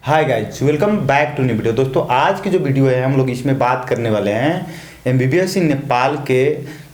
Hi guys, welcome back to new video. दोस्तों, आज की जो वीडियो है हम लोग इसमें बात करने वाले हैं एमबीबीएस इन नेपाल के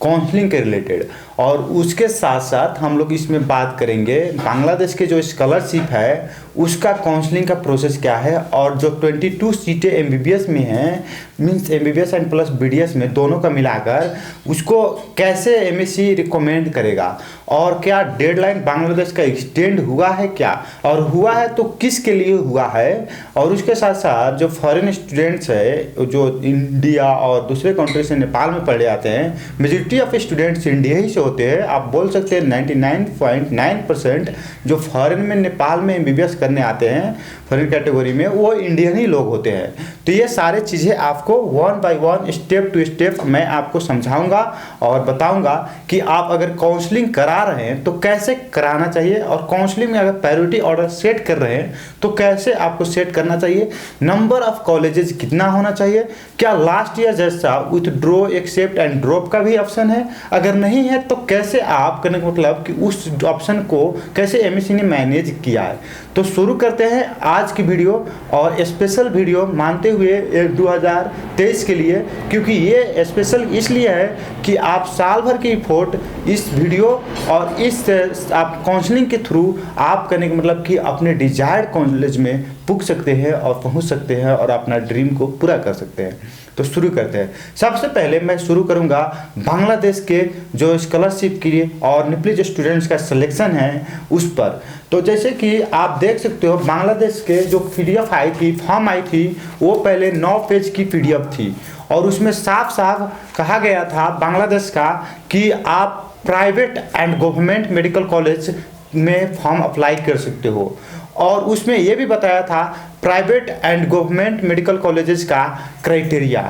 काउंसलिंग के रिलेटेड, और उसके साथ साथ हम लोग इसमें बात करेंगे बांग्लादेश के जो स्कॉलरशिप है उसका काउंसलिंग का प्रोसेस क्या है, और जो 22 सीटें एमबीबीएस में हैं, means MBBS and plus BDS में दोनों का मिलाकर उसको कैसे एमएससी रिकमेंड करेगा, और क्या डेडलाइन बांग्लादेश का एक्सटेंड हुआ है क्या, और हुआ है तो किसके लिए हुआ है, और उसके साथ साथ जो फॉरेन स्टूडेंट्स है जो इंडिया और दूसरे कंट्री से नेपाल में पढ़े आते हैं, मेजॉरिटी ऑफ स्टूडेंट्स इंडिया ही से होते हैं। आप बोल सकते हैं 99.9% जो फॉरेन में नेपाल में एमबीबीएस करने आते हैं फॉरेन कैटेगरी में, वो इंडियन ही लोग होते हैं। तो ये सारे चीज़ें आपको one by one step to step मैं आपको समझाऊंगा और बताऊंगा कि आप अगर काउंसलिंग करा रहे हैं तो कैसे कराना चाहिए, और काउंसलिंग में अगर प्रायोरिटी ऑर्डर सेट कर रहे हैं तो कैसे आपको सेट करना चाहिए, नंबर ऑफ कॉलेजेस कितना होना चाहिए, क्या लास्ट ईयर जैसा withdraw except and drop का भी ऑप्शन है, अगर नहीं है तो कैसे आप करने का मतलब कि उस ऑप्शन को कैसे एमएससी ने मैनेज किया है। तो शुरू करते हैं आज की वीडियो, और स्पेशल वीडियो मानते हुए 2023 के लिए, क्योंकि ये स्पेशल इसलिए है कि आप साल भर की एफर्ट इस वीडियो और इस आप काउंसलिंग के थ्रू आप करने का मतलब कि अपने डिजायर्ड कॉलेज में पुग सकते हैं और पहुंच सकते हैं और अपना ड्रीम को पूरा कर सकते हैं। तो शुरू करते हैं। सबसे पहले मैं शुरू करूंगा बांग्लादेश के जो स्कॉलरशिप के लिए और निपलिज स्टूडेंट्स का सिलेक्शन है उस पर। तो जैसे कि आप देख सकते हो, बांग्लादेश के जो पीडीएफ आई थी, फॉर्म आई थी, वो पहले 9 पेज की पीडीएफ थी, और उसमें साफ साफ कहा गया था बांग्लादेश का कि आप private and government medical college में फॉर्म अप्लाई कर सकते हो, और उसमें यह भी बताया था private and government medical colleges का क्राइटेरिया।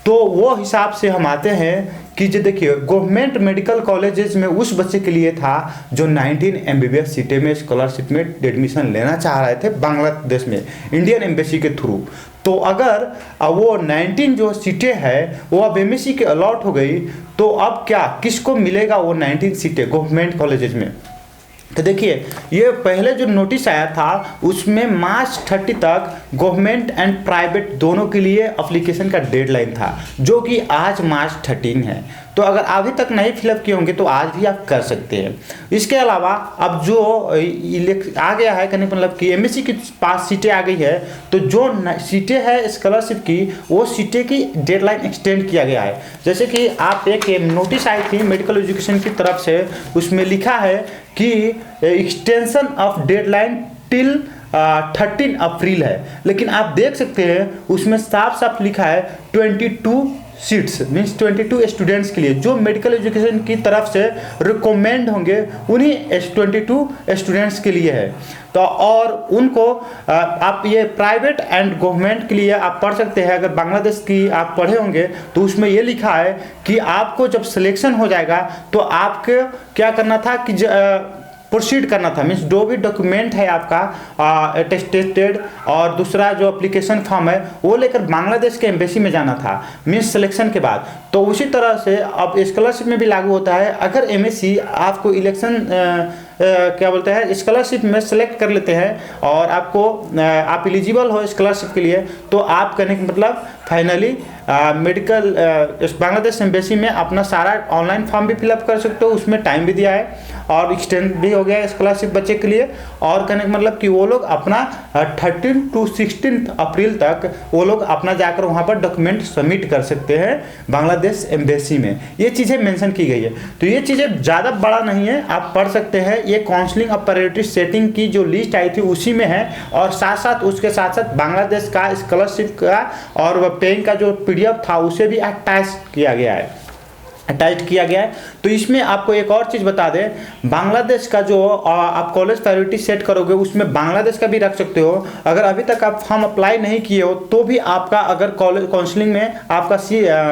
तो वो हिसाब से हम आते हैं कि जो देखिए गवर्नमेंट मेडिकल कॉलेजेस में उस बच्चे के लिए था जो 19 एमबीबीएस सीटें में स्कॉलरशिप में एडमिशन लेना चाह रहे थे बांग्लादेश में इंडियन एम्बेसी के थ्रू। तो अगर वो 19 जो सीटें हैं वो अब एमएससी के अलॉट हो गई, तो अब क्या किसको मिलेगा वो 19 सीटें गवर्नमेंट कॉलेजेस में। तो देखिए, ये पहले जो नोटिस आया था उसमें मार्च 30 तक गवर्नमेंट एंड प्राइवेट दोनों के लिए एप्लीकेशन का डेडलाइन था, जो कि आज मार्च 13 है। तो अगर अभी तक नहीं फिलअप किए होंगे तो आज भी आप कर सकते हैं। इसके अलावा अब जो आ गया है कहने का मतलब कि एमएससी के पास सीटें आ गई है, तो जो सीटें हैं स्कॉलरशिप की, वो सीटें की डेडलाइन एक्सटेंड किया गया है। जैसे कि आप एक नोटिस आई थी मेडिकल एजुकेशन की तरफ से, उसमें लिखा है कि एक्सटेंशन ऑफ डेडलाइन टिल 13 अप्रैल है, लेकिन आप देख सकते हैं उसमें साफ साफ लिखा है 22 सीट्स मीन्स 22 स्टूडेंट्स के लिए जो मेडिकल एजुकेशन की तरफ से रिकमेंड होंगे, उन्हीं 22 स्टूडेंट्स के लिए है। तो और उनको आप ये प्राइवेट एंड गवर्नमेंट के लिए आप पढ़ सकते हैं। अगर बांग्लादेश की आप पढ़े होंगे तो उसमें ये लिखा है कि आपको जब सिलेक्शन हो जाएगा तो आपको क्या करना था कि प्रोसीड करना था, मीन्स जो भी डॉक्यूमेंट है आपका अटेस्टेड और दूसरा जो एप्लीकेशन फॉर्म है वो लेकर बांग्लादेश के एम्बेसी में जाना था मीन्स सिलेक्शन के बाद। तो उसी तरह से अब स्कॉलरशिप में भी लागू होता है। अगर एमएससी आपको इलेक्शन क्या बोलते हैं स्कॉलरशिप में सेलेक्ट कर लेते हैं और आपको आप एलिजिबल हो स्कॉलरशिप के लिए, तो आप करने का मतलब फाइनली मेडिकल बांग्लादेश एम्बेसी में अपना सारा ऑनलाइन फॉर्म भी फिलअप कर सकते हो, उसमें टाइम भी दिया है और एक्सटेंड भी हो गया स्कॉलरशिप बच्चे के लिए। और कहने का मतलब कि वो लोग अपना 13 to 16 अप्रैल तक वो लोग अपना जाकर वहाँ पर डॉक्यूमेंट सबमिट कर सकते हैं बांग्लादेश एम्बेसी में। ये चीज़ें मेंशन की गई है, तो ये चीज़ें ज़्यादा बड़ा नहीं है, आप पढ़ सकते हैं। ये काउंसलिंग और प्रायोरिटी सेटिंग की जो लिस्ट आई थी उसी में है, और साथ साथ उसके साथ साथ बांग्लादेश का स्कॉलरशिप का और पेइंग का जो पीडीएफ था उसे भी अटैच किया गया है। तो इसमें आपको एक और चीज़ बता दें, बांग्लादेश का जो आप कॉलेज प्रायोरिटी सेट करोगे उसमें बांग्लादेश का भी रख सकते हो। अगर अभी तक आप फॉर्म अप्लाई नहीं किए हो तो भी आपका अगर कॉलेज काउंसलिंग में आपका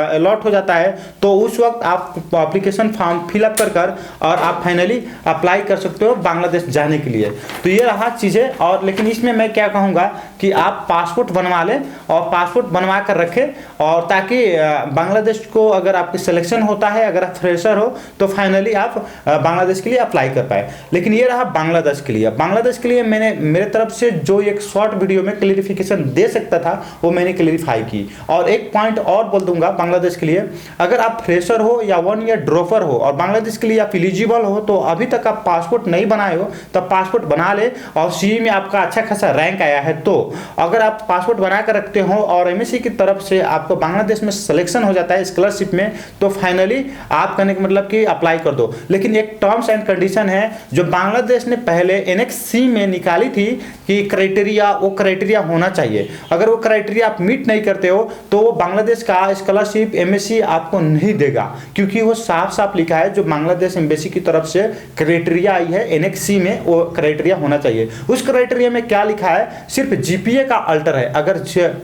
अलॉट हो जाता है तो उस वक्त आप एप्लीकेशन फॉर्म फिलअप कर और आप फाइनली अप्लाई कर सकते हो बांग्लादेश जाने के लिए। तो ये रहा चीज़ें। और लेकिन इसमें मैं क्या कहूँगा कि आप पासपोर्ट बनवा लें और पासपोर्ट बनवा कर रखें, और ताकि बांग्लादेश को अगर आपकी सिलेक्शन होता है, अगर आप फ्रेशर हो तो फाइनली आप बांग्लादेश के लिए अप्लाई कर पाए। लेकिन ये रहा बांग्लादेश के लिए। बांग्लादेश के लिए मैंने मेरे तरफ से जो एक शॉर्ट वीडियो में क्लियरिफिकेशन दे सकता था वो मैंने क्लियरिफाई की। और एक पॉइंट और बोल दूंगा बांग्लादेश के लिए, अगर आप फ्रेशर हो या 1 ईयर ड्रॉपर हो और बांग्लादेश के लिए आप एलिजिबल हो, तो अभी तक आप पासपोर्ट नहीं बनाए हो तब पासपोर्ट बना ले, और सी में आपका अच्छा खासा रैंक आया है तो अगर आप पासपोर्ट बना कर रखते हो और एमएससी की तरफ से आपको बांग्लादेश में सिलेक्शन हो जाता है स्कॉलरशिप में, तो फाइनली आप करने का मतलब कि अप्लाई कर दो। लेकिन एक टर्म्स एंड कंडीशन है जो बांग्लादेश ने पहले एनेक्स-सी में निकाली थी कि क्राइटेरिया, वो क्राइटेरिया होना चाहिए। अगर वो क्राइटेरिया आप मीट नहीं करते हो तो वो बांग्लादेश का स्कॉलरशिप एमएससी आपको नहीं देगा, क्योंकि वो साफ साफ लिखा है जो बांग्लादेश एम्बेसी की तरफ से क्राइटेरिया आई है एनेक्स-सी में, वो क्राइटेरिया होना चाहिए। उस क्राइटेरिया में क्या लिखा है, सिर्फ जीपीए का अल्टर है। अगर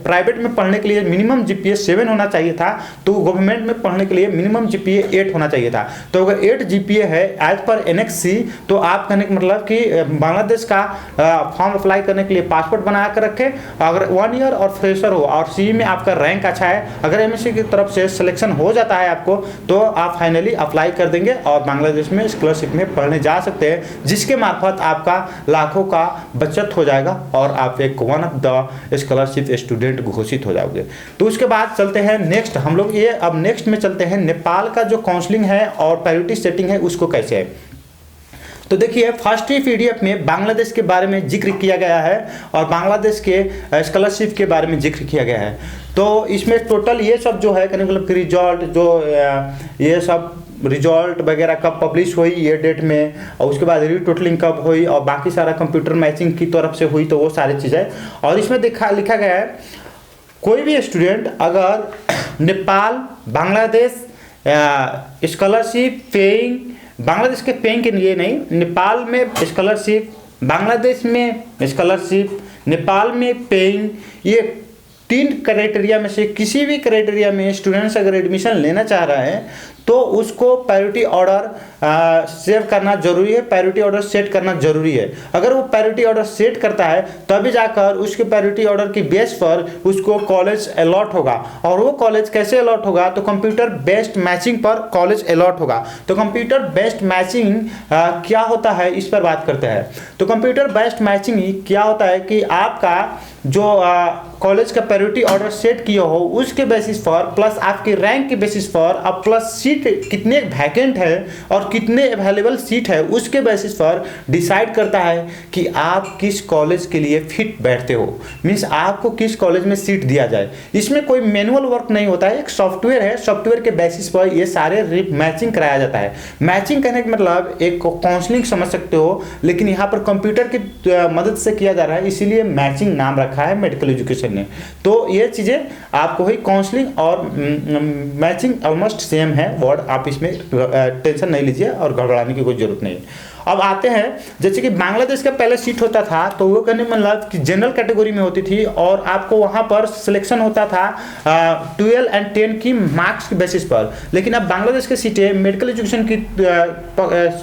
प्राइवेट में पढ़ने के लिए मिनिमम जीपीए 7 होना चाहिए था, तो गवर्नमेंट में पढ़ने के लिए मिनिमम जीपीए 8 होना चाहिए था। तो अगर 8 जीपीए है एज पर एनेक्स-सी, तो आप कहने का मतलब कि बांग्लादेश का फॉर्म अप्लाई करने के लिए पासपोर्ट बना कर रखे। अगर 1 ईयर और फ्रेशर हो और सी में आपका रैंक अच्छा है, अगर एमएससी की तरफ से सिलेक्शन हो जाता है आपको, तो आप फाइनली अप्लाई कर देंगे और बांग्लादेश में स्कॉलरशिप में पढ़ने जा सकते हैं, जिसके मार्फत आपका लाखों का बचत हो जाएगा और आप एक one of the scholarship student घोषित हो जाओगे। तो उसके बाद चलते हैं नेक्स्ट, हम लोग ये अब नेक्स्ट में चलते हैं नेपाल का जो काउंसलिंग है और प्रायोरिटी सेटिंग है उसको कैसे है। तो देखिए फर्स्ट ही पीडीएफ में बांग्लादेश के बारे में जिक्र किया गया है और बांग्लादेश के स्कॉलरशिप के बारे में जिक्र किया गया है। तो इसमें टोटल ये सब जो है मतलब कि रिजल्ट जो ये सब रिजल्ट वगैरह कब पब्लिश हुई ये डेट में, और उसके बाद रीटोटलिंग कब हुई, और बाकी सारा कंप्यूटर मैचिंग की तरफ से हुई, तो वो सारी चीज़ें। और इसमें लिखा गया है कोई भी स्टूडेंट अगर नेपाल बांग्लादेश स्कॉलरशिप पेइंग, बांग्लादेश के पेइंग के लिए नहीं, नेपाल में स्कॉलरशिप, बांग्लादेश में स्कॉलरशिप, नेपाल में पेइंग, ये 3 क्राइटेरिया में से किसी भी क्राइटेरिया में स्टूडेंट्स अगर एडमिशन लेना चाह रहा है तो उसको प्रायोरिटी ऑर्डर सेव करना जरूरी है, प्रायोरिटी ऑर्डर सेट करना जरूरी है। अगर वो प्रायोरिटी ऑर्डर सेट करता है तभी जाकर उसके प्रायोरिटी ऑर्डर की बेस पर उसको कॉलेज अलॉट होगा। और वो कॉलेज कैसे अलॉट होगा, तो कंप्यूटर बेस्ड मैचिंग पर कॉलेज अलॉट होगा। तो कंप्यूटर बेस्ड मैचिंग क्या होता है इस पर बात करते हैं। तो कंप्यूटर बेस्ड मैचिंग क्या होता है कि आपका जो कॉलेज का प्रायोरिटी ऑर्डर सेट किया हो उसके बेसिस पर, प्लस आपके रैंक के बेसिस पर, अब प्लस सीट कितने वैकेंट है और कितने अवेलेबल सीट है उसके बेसिस पर डिसाइड करता है कि आप किस कॉलेज के लिए फिट बैठते हो, मीन्स आपको किस कॉलेज में सीट दिया जाए। इसमें कोई मैनुअल वर्क नहीं होता है, एक सॉफ्टवेयर है, सॉफ्टवेयर के बेसिस पर ये सारे मैचिंग कराया जाता है। मैचिंग करने का मतलब एक काउंसलिंग समझ सकते हो, लेकिन यहाँ पर कंप्यूटर की मदद से किया जा रहा है, इसीलिए मैचिंग नाम रखा है मेडिकल एजुकेशन ने। तो ये चीज़ें आपको ही काउंसलिंग और मैचिंग ऑलमोस्ट सेम है वर्ड, आप इसमें टेंशन नहीं लीजिए और घबराने की कोई जरूरत नहीं है। अब आते हैं, जैसे कि बांग्लादेश का पहले सीट होता था तो वो कहने मतलब कि जनरल कैटेगरी में होती थी और आपको वहाँ पर सिलेक्शन होता था 12 और 10 की मार्क्स के बेसिस पर। लेकिन अब बांग्लादेश की सीटें मेडिकल एजुकेशन की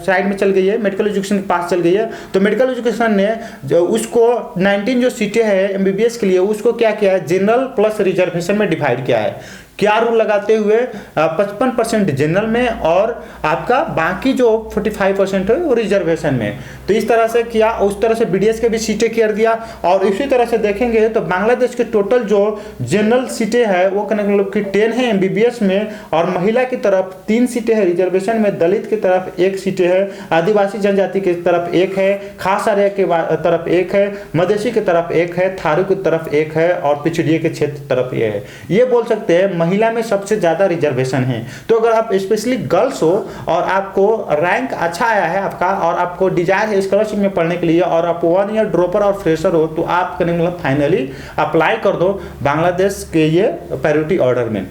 साइड में चल गई है, मेडिकल एजुकेशन के पास चल गई है। तो मेडिकल एजुकेशन ने उसको 19 जो सीटें हैं एमबीबीएस के लिए उसको क्या किया है, जनरल प्लस रिजर्वेशन में डिवाइड किया है। क्या रूल लगाते हुए 55% जनरल में और आपका बाकी जो 45% है वो रिजर्वेशन में। तो इस तरह से किया, उस तरह से बीडीएस के भी सीटें कर दिया। और इसी तरह से देखेंगे तो बांग्लादेश के टोटल जो जनरल सीटें हैं वो मतलब कि 10 है एमबीबीएस में, और महिला की तरफ 3 सीटें हैं रिजर्वेशन में, दलित की तरफ 1 सीटें है, आदिवासी जनजाति की तरफ 1 है, खास एरिया के तरफ 1 है, मधेसी की तरफ 1 है, थारू की तरफ 1 है और पिछड़िए के क्षेत्र तरफ ये है। ये बोल सकते हैं महिला में सबसे ज्यादा रिजर्वेशन है। तो अगर आप स्पेशली गर्ल्स हो और आपको रैंक अच्छा आया है आपका और आपको डिजायर है स्कॉलरशिप में पढ़ने के लिए और आप 1 ईयर ड्रॉपर और फ्रेशर हो, तो आप मतलब फाइनली अप्लाई कर दो बांग्लादेश के ये प्रायोरिटी ऑर्डर में।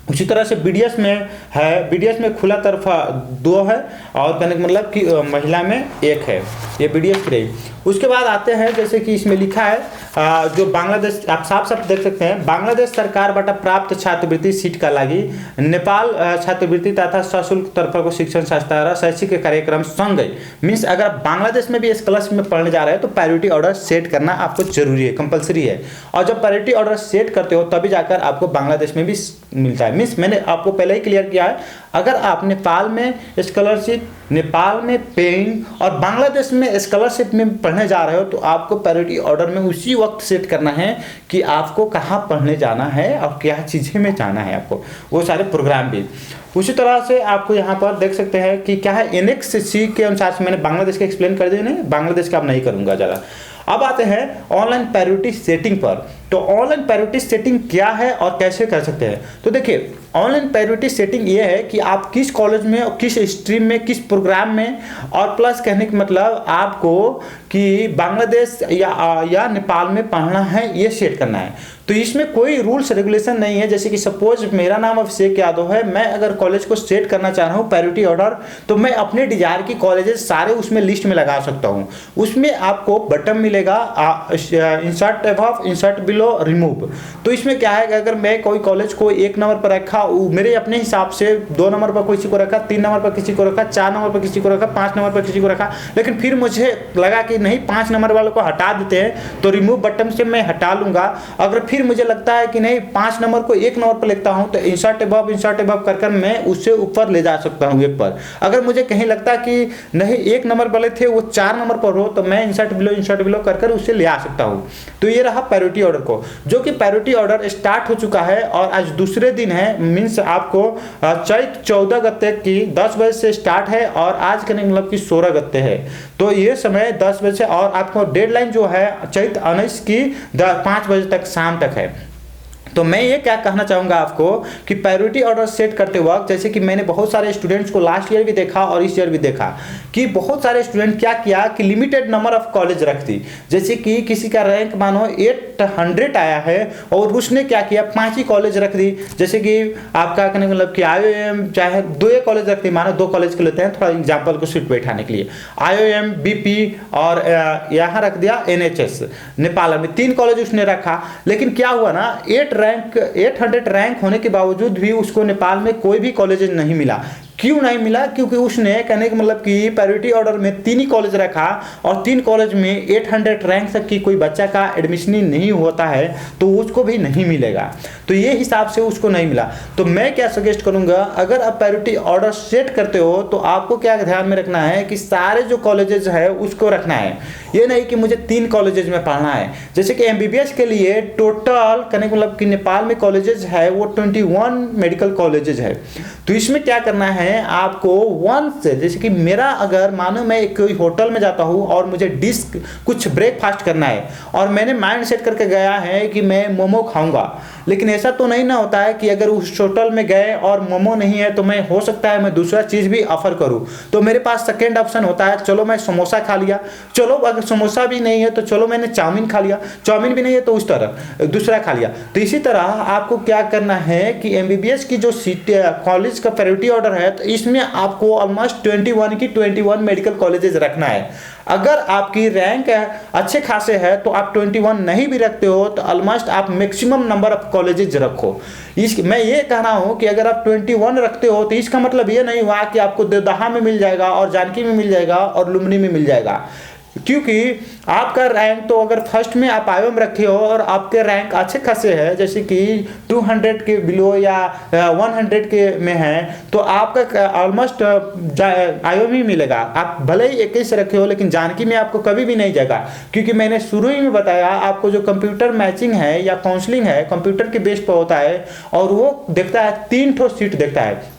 उसी तरह से बीडीएस में है, बीडीएस में खुला तरफा 2 है और कहने का मतलब कि महिला में 1 है, ये बीडीएस की रही। उसके बाद आते हैं जैसे कि इसमें लिखा है जो बांग्लादेश, आप साफ साफ देख सकते हैं, बांग्लादेश सरकार बटा प्राप्त छात्रवृत्ति सीट का लागी नेपाल छात्रवृत्ति तथा सशुल्क तरफा को शिक्षण संस्था शैक्षिक कार्यक्रम संग गई। मीन्स अगर बांग्लादेश में भी स्कॉलरशिप में पढ़ने जा रहे हैं तो प्रायोरिटी ऑर्डर सेट करना आपको जरूरी है, कंपलसरी है। और जब प्रायोरिटी ऑर्डर सेट करते हो तभी जाकर आपको बांग्लादेश में भी मिलता है। मीन्स मैंने आपको पहले ही क्लियर किया है, अगर आप नेपाल में स्कॉलरशिप, नेपाल में पेइंग और बांग्लादेश में स्कॉलरशिप में पढ़ने जा रहे हो तो आपको प्रायोरिटी ऑर्डर में उसी वक्त सेट करना है कि आपको कहाँ पढ़ने जाना है और क्या चीज़ें में जाना है, आपको वो सारे प्रोग्राम भी। उसी तरह से आपको यहाँ पर देख सकते हैं कि क्या है, एनेक्स सी के अनुसार से मैंने बांग्लादेश का एक्सप्लेन कर दिया, नहीं बांग्लादेश का अब नहीं करूँगा ज़्यादा। अब आते हैं ऑनलाइन प्रायोरिटी सेटिंग पर। तो ऑनलाइन प्रायोरिटी सेटिंग क्या है और कैसे कर सकते हैं? तो देखिए, ऑनलाइन प्रायोरिटी सेटिंग ये है कि आप किस कॉलेज में और किस स्ट्रीम में, किस प्रोग्राम में, और प्लस कहने का मतलब आपको कि बांग्लादेश या नेपाल में पढ़ना है, ये सेट करना है। तो इसमें कोई रूल्स रेगुलेशन नहीं है। जैसे कि सपोज मेरा नाम अभिषेक यादव है, मैं अगर कॉलेज को सेट करना चाह रहा हूँ प्रायोरिटी ऑर्डर, तो मैं अपने डिजायर की कॉलेजेस सारे उसमें लिस्ट में लगा सकता हूँ। उसमें आपको बटन मिलेगा insert above, insert below, remove. तो इसमें क्या है कि अगर मैं कोई कॉलेज को 1 नंबर पर रखा, मेरे अपने हिसाब से 2 नंबर पर किसी को रखा, 3 नंबर पर किसी को रखा, 4 नंबर पर किसी को रखा, 5 नंबर पर किसी को रखा, लेकिन फिर मुझे लगा कि नहीं 5 नंबर वालों को हटा देते हैं, तो रिमूव बटन से मैं हटा लूंगा। अगर फिर मुझे लगता है कि नहीं 5 नंबर को 1 नंबर पर लिखता हूं तो इंसर्ट अबव कर मैं उससे ऊपर ले जा सकता हूं 1 पर। अगर मुझे कहीं लगता है कि नहीं 1 नंबर वाले थे वो 4 नंबर पर हो, तो मैं इंसर्ट बिलो कर उससे ले आ सकता हूं। तो ये रहा प्रायोरिटी ऑर्डर को, जो कि प्रायोरिटी ऑर्डर स्टार्ट हो चुका है और आज दूसरे दिन है। मीन्स आपको चैत 14 गते की 10 बजे से स्टार्ट है और आज के मतलब कि 16 गते है। तो ये समय 10 बजे से, और आपको डेडलाइन जो है चैत 19 की 5 बजे तक शाम तक है। तो मैं ये क्या कहना चाहूँगा आपको कि प्रायोरिटी ऑर्डर सेट करते वक्त, जैसे कि मैंने बहुत सारे स्टूडेंट्स को लास्ट ईयर भी देखा और इस ईयर भी देखा कि बहुत सारे स्टूडेंट क्या किया कि लिमिटेड नंबर ऑफ कॉलेज रख दी। जैसे कि किसी का रैंक मानो 800 आया है और उसने क्या किया 5 ही कॉलेज रख दी। जैसे कि आपका कहने का मतलब कि IOM चाहे 2 कॉलेज रख दी, मानो 2 कॉलेज के लेते हैं थोड़ा एग्जाम्पल को सीट बैठाने के लिए, IOM, BP और यहाँ रख दिया NHS नेपाल में 3 कॉलेज उसने रखा। लेकिन क्या हुआ ना 800 रैंक होने के बावजूद भी उसको नेपाल में कोई भी कॉलेज नहीं मिला। क्यों नहीं मिला? क्योंकि उसने कहने का मतलब कि प्रायोरिटी ऑर्डर में 3 ही कॉलेज रखा और 3 कॉलेज में 800 रैंक तक की कोई बच्चा का एडमिशन नहीं होता है तो उसको भी नहीं मिलेगा। तो ये हिसाब से उसको नहीं मिला। तो मैं क्या सजेस्ट करूंगा, अगर आप प्रायोरिटी ऑर्डर सेट करते हो तो आपको क्या ध्यान में रखना है कि सारे जो कॉलेजेस है उसको रखना है। ये नहीं कि मुझे 3 कॉलेजेस में पढ़ना है। जैसे कि MBBS के लिए टोटल कहने का मतलब कि नेपाल में कॉलेजेस है वो 21 मेडिकल कॉलेजेस है। तो इसमें क्या करना है आपको 1 से, जैसे कि मेरा अगर मानो मैं कोई होटल में जाता हूँ और मुझे डिश कुछ ब्रेकफास्ट करना है और मैंने माइंड सेट करके गया है कि मैं मोमो खाऊंगा, लेकिन ऐसा तो नहीं ना होता है कि अगर उस होटल में गए और मोमो नहीं है तो मैं हो सकता है मैं दूसरा चीज़ भी ऑफर करूं। तो मेरे पास सेकेंड ऑप्शन होता है, चलो मैं समोसा खा लिया, चलो अगर समोसा भी नहीं है तो चलो मैंने चाउमीन खा लिया, चाउमीन भी नहीं है तो उस तरह दूसरा खा लिया। तो इसी तरह आपको क्या करना है कि MBBS की जो सीट कॉलेज का प्रायोरिटी ऑर्डर है तो इसमें आपको ऑलमोस्ट 21 मेडिकल कॉलेजेस रखना है। अगर आपकी रैंक अच्छे खासे है तो आप 21 नहीं भी रखते हो तो ऑलमोस्ट आप मैक्सिमम नंबर ऑफ कॉलेजेस रखो। मैं ये कह रहा हूँ कि अगर आप 21 रखते हो तो इसका मतलब ये नहीं हुआ कि आपको देवदहा में मिल जाएगा और जानकी में मिल जाएगा और लुम्बिनी में मिल जाएगा, क्योंकि आपका रैंक तो अगर फर्स्ट में आप IOM रखे हो और आपके रैंक अच्छे खासे है, जैसे कि 200 के बिलो या 100 के में है, तो आपका ऑलमोस्ट IOM ही मिलेगा। आप भले ही 21 रखे हो लेकिन जानकी में आपको कभी भी नहीं जाएगा, क्योंकि मैंने शुरू ही में बताया आपको जो कंप्यूटर मैचिंग है या काउंसलिंग है कंप्यूटर के बेस पर होता है और वो देखता है 3 ठो सीट देखता है।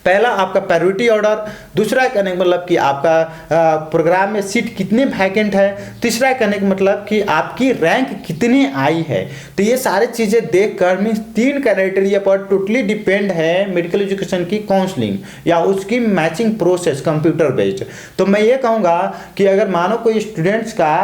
पहला आपका प्रायोरिटी ऑर्डर, दूसरा कहने का मतलब कि आपका प्रोग्राम में सीट कितने वैकेंट है, तीसरा कहने का मतलब कि आपकी रैंक कितनी आई है। तो ये सारी चीज़ें देखकर मीन्स 3 क्राइटेरिया पर टोटली डिपेंड है मेडिकल एजुकेशन की काउंसलिंग या उसकी मैचिंग प्रोसेस कंप्यूटर बेस्ड। तो मैं ये कहूँगा कि अगर मानो कोई स्टूडेंट्स का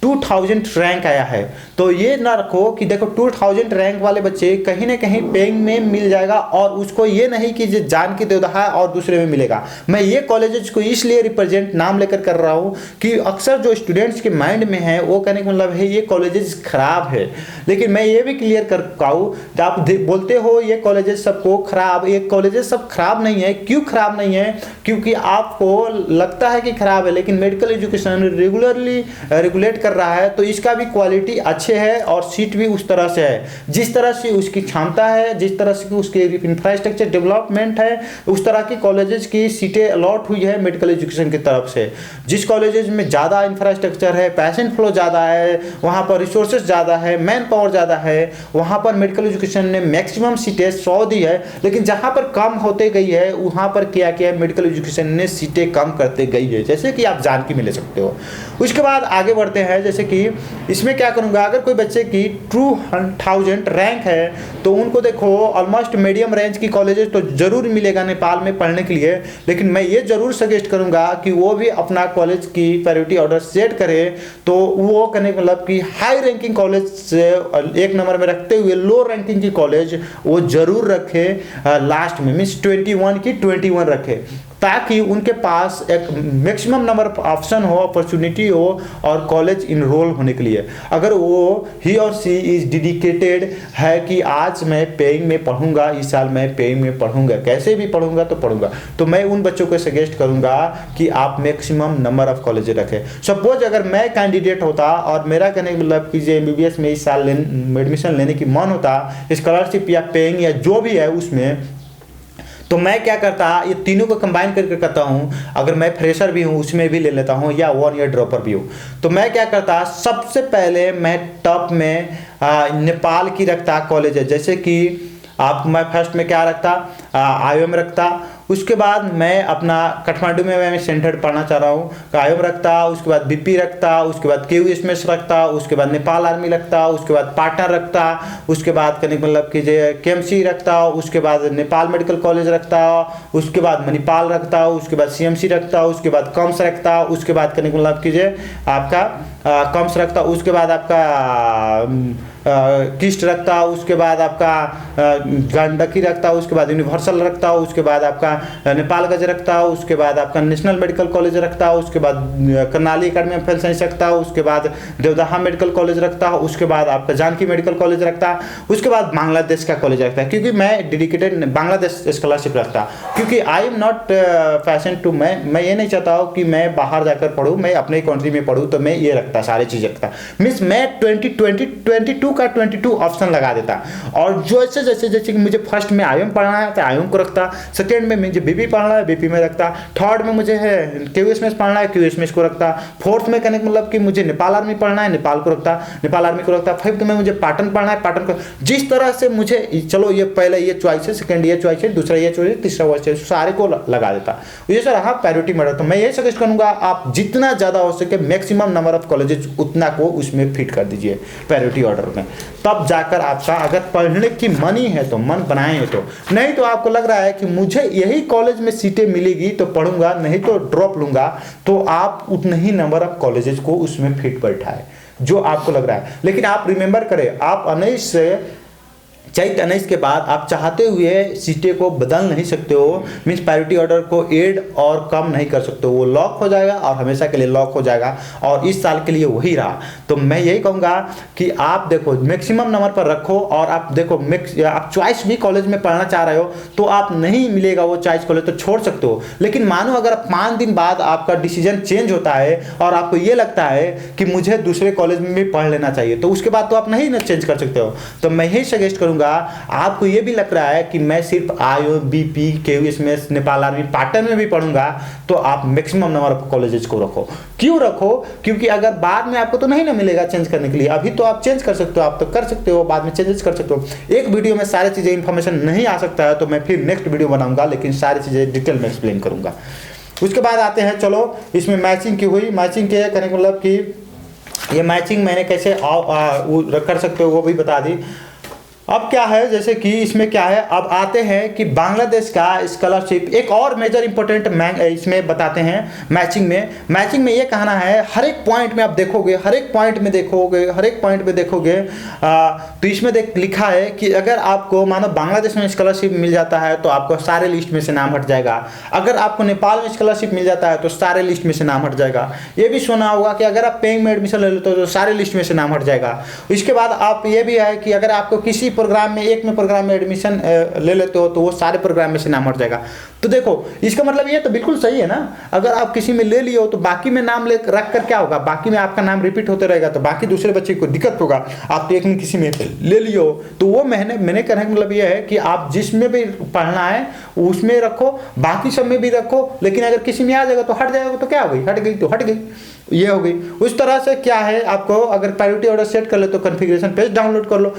2000 रैंक आया है। तो ये ना रखो कि देखो 2000 रैंक वाले बच्चे कहीं ना कहीं पेइंग में मिल जाएगा, और उसको ये नहीं कि जो जान के दे रहा है और दूसरे में मिलेगा। मैं ये कॉलेजेस को इसलिए रिप्रेजेंट नाम लेकर कर रहा हूँ कि अक्सर जो स्टूडेंट्स के माइंड में है वो कहने का मतलब है ये कॉलेजेस खराब है, लेकिन मैं ये भी क्लियर कर पाऊँ, आप बोलते हो ये कॉलेजेस सबको खराब, ये कॉलेजेस सब खराब नहीं है। क्यों खराब नहीं है? क्योंकि आपको लगता है कि खराब है, लेकिन मेडिकल एजुकेशन रेगुलरली रेगुलेट कर रहा है, तो इसका भी क्वालिटी अच्छे है और सीट भी उस तरह से है, जिस तरह से उसकी क्षमता है, जिस तरह से उसके इंफ्रास्ट्रक्चर डेवलपमेंट है, उस तरह की कॉलेजेस की सीटें अलॉट हुई है मेडिकल एजुकेशन की तरफ से। जिस कॉलेजेस में ज़्यादा इंफ्रास्ट्रक्चर है, पैसेंट फ्लो ज़्यादा है, वहाँ पर रिसोर्सेज ज़्यादा है, मैन पावर ज़्यादा है, वहाँ पर मेडिकल एजुकेशन ने मैक्सिमम सीटें 100 दी है। लेकिन जहाँ पर कम होते गई है वहाँ पर क्या किया है, मेडिकल एजुकेशन ने सीटें कम करते गई है, जैसे कि आप जान के मिल सकते हो। उसके बाद आगे बढ़ते हैं, जैसे कि इसमें क्या करूँगा, अगर कोई बच्चे की 2000 रैंक है तो उनको देखो ऑलमोस्ट मीडियम रेंज की कॉलेजेस तो जरूर मिलेगा नेपाल में पढ़ने के लिए, लेकिन मैं ये जरूर सजेस्ट करूँगा कि वो भी अपना कॉलेज की प्रायोरिटी ऑर्डर सेट करे, तो वो कहने का मतलब कि हाई रैंकिंग कॉलेज से एक नंबर में रखते हुए लो रैंकिंग की कॉलेज वो जरूर रखे लास्ट में, मीन्स 21 की 21 रखे, ताकि उनके पास एक मैक्सिमम नंबर ऑफ ऑप्शन हो, अपॉर्चुनिटी हो और कॉलेज इनरोल होने के लिए। अगर वो ही और सी इज डेडिकेटेड है कि आज मैं पेइंग में पढ़ूंगा, इस साल मैं पेइंग में पढ़ूंगा, कैसे भी पढ़ूंगा तो पढ़ूंगा, तो मैं उन बच्चों को सजेस्ट करूंगा कि आप मैक्सिमम नंबर ऑफ कॉलेज रखें। सपोज अगर मैं कैंडिडेट होता और मेरा कहने का मतलब कि MBBS में इस साल एडमिशन लेने की मन होता, स्कॉलरशिप या पेइंग या जो भी है उसमें, तो मैं क्या करता, ये तीनों को कंबाइन करके करता हूँ। अगर मैं फ्रेशर भी हूँ उसमें भी ले लेता हूँ, या 1 ईयर ड्रॉपर भी हूँ, तो मैं क्या करता, सबसे पहले मैं टॉप में नेपाल की रखता कॉलेज है, जैसे कि मैं फर्स्ट में क्या रखता, IOM रखता। उसके बाद मैं अपना काठमांडू में मैं सेंटर पढ़ना चाह रहा हूँ, IOM रखता। उसके बाद BP रखता, उसके बाद KUSMS रखता, उसके बाद नेपाल आर्मी रखता, उसके बाद पार्टनर रखता, उसके बाद कहने मतलब कि KMC रखता, उसके बाद नेपाल मेडिकल कॉलेज रखता, उसके बाद मणिपाल रखता, उसके बाद CMC रखता, उसके बाद कॉम्स रखता, उसके बाद कहने मतलब कीजिए आपका कॉम्स रखता, उसके बाद आपका किस्ट रखता, उसके बाद आपका गंडकी रखता, उसके बाद यूनिवर्सल रखता, उसके बाद आपका नेपालगंज रखता, उसके बाद आपका नेशनल मेडिकल कॉलेज रखता, उसके बाद Karnali academy of health science रखता, उसके बाद देवदाहा मेडिकल कॉलेज रखता, उसके बाद आपका जानकी मेडिकल कॉलेज रखता, उसके बाद बांग्लादेश का कॉलेज रखता है, क्योंकि मैं डेडिकेटेड बांग्लादेश स्कॉलरशिप रखता, क्योंकि I am not fashion to, मैं ये नहीं चाहता हूँ कि मैं बाहर जाकर पढ़ूँ, मैं अपने कंट्री में पढ़ूँ, तो मैं ये रखता, सारी चीज़ रखता। मीन्स मैं 22 का 22 ऑप्शन लगा देता, और जैसे जैसे जैसे कि मुझे फर्स्ट में IOM पढ़ना है तो IOM को रखता, सेकेंड में मुझे BP पढ़ना है BP में रखता, थर्ड में मुझे है KUSMS पढ़ना है KUSMS को रखता, फोर्थ में कहने का मतलब कि मुझे नेपाल आर्मी पढ़ना है नेपाल को रखता, नेपाल आर्मी को रखता, फिफ्थ में मुझे पाटन पढ़ना है पाटन को। जिस तरह से मुझे चलो ये पहले ये चॉइस है, सेकेंड ये चॉइस है, दूसरा ये चॉइस है, तीसरा वो चॉइस, सारे को लगा देता। ये सर हाँ प्रायोरिटी में रहता। मैं ये सजेस्ट करूँगा आप जितना ज़्यादा हो सके मैक्सिमम नंबर ऑफ कॉलेजेस उतना को उसमें फिट कर दीजिए प्रायोरिटी ऑर्डर में, तब जाकर आपका अगर पढ़ने की मन ही है तो मन बनाए तो, नहीं तो आपको लग रहा है कि मुझे यही कॉलेज में सीटें मिलेगी तो पढ़ूंगा, नहीं तो ड्रॉप लूंगा, तो आप उतने ही नंबर ऑफ कॉलेजेस को उसमें फिट बैठाए जो आपको लग रहा है। लेकिन आप रिमेंबर करें, आप 19 से चैत 19 के बाद आप चाहते हुए सीटें को बदल नहीं सकते हो, मीन्स प्रायोरिटी ऑर्डर को ऐड और कम नहीं कर सकते हो, वो लॉक हो जाएगा और हमेशा के लिए लॉक हो जाएगा, और इस साल के लिए वही रहा। तो मैं यही कहूँगा कि आप देखो मैक्सिमम नंबर पर रखो, और आप देखो आप चॉइस भी कॉलेज में पढ़ना चाह रहे हो तो आप नहीं मिलेगा वो चॉइस कॉलेज तो छोड़ सकते हो, लेकिन मानो अगर 5 दिन बाद आपका डिसीजन चेंज होता है और आपको ये लगता है कि मुझे दूसरे कॉलेज में भी पढ़ लेना चाहिए, तो उसके बाद तो आप नहीं ना चेंज कर सकते हो। तो मैं यही सजेस्ट करूँगा, आपको ये भी लग रहा है कि मैं सिर्फ IOM BP KUSMS Nepal army Patan में भी पढ़ूंगा, तो आप मैक्सिमम नंबर ऑफ कॉलेजेस को रखो। क्यों रखो? क्योंकि अगर बाद में आपको तो नहीं ना मिलेगा चेंज करने के लिए, अभी तो आप चेंज कर सकते हो, आप तो कर सकते हो, बाद में चेंजेस कर सकते हो। एक वीडियो में सारी चीज़ें इंफॉर्मेशन नहीं आ सकता है, तो मैं फिर नेक्स्ट वीडियो बनाऊंगा, लेकिन सारी चीज़ें डिटेल में एक्सप्लेन करूंगा। उसके बाद आते हैं, चलो इसमें मैचिंग की हुई, मैचिंग के करने का मतलब कि ये मैचिंग मैंने कैसे कर सकते हो वो भी बता दी। अब क्या है, जैसे कि इसमें क्या है, अब आते हैं कि बांग्लादेश का स्कॉलरशिप एक और मेजर इंपॉर्टेंट इसमें बताते हैं मैचिंग में ये कहना है, हर एक पॉइंट में आप देखोगे, हर एक पॉइंट में देखोगे तो इसमें लिखा है कि अगर आपको मानो बांग्लादेश में स्कॉलरशिप मिल जाता है तो आपको सारे लिस्ट में से नाम हट जाएगा, अगर आपको नेपाल में स्कॉलरशिप मिल जाता है तो सारे लिस्ट में से नाम हट जाएगा। ये भी सुना होगा कि अगर आप पेइंग में एडमिशन ले लेते हो तो सारे लिस्ट में से नाम हट जाएगा। इसके बाद आप ये भी है कि अगर आपको किसी प्रोग्राम में एडमिशन ले लेते हो तो वो सारे प्रोग्राम में से नाम हट जाएगा। तो देखो इसका मतलब ये तो बिल्कुल सही है ना, अगर आप किसी में ले लिए हो तो बाकी में नाम रख कर क्या होगा, बाकी में आपका नाम रिपीट होते रहेगा तो बाकी दूसरे बच्चे को दिक्कत होगा। आप तो एक में किसी में ले लिए हो तो वो मैंने कहने का मतलब ये है कि आप जिसमें भी पढ़ना है उसमें रखो, बाकी सब में भी रखो, लेकिन अगर किसी में आ जाएगा तो हट जाएगा तो क्या हो गई, हट गई तो हट गई, ये हो गई। उस तरह से क्या है, आपको अगर प्रायोरिटी ऑर्डर सेट कर ले तो कॉन्फ़िगरेशन पेज डाउनलोड कर लो।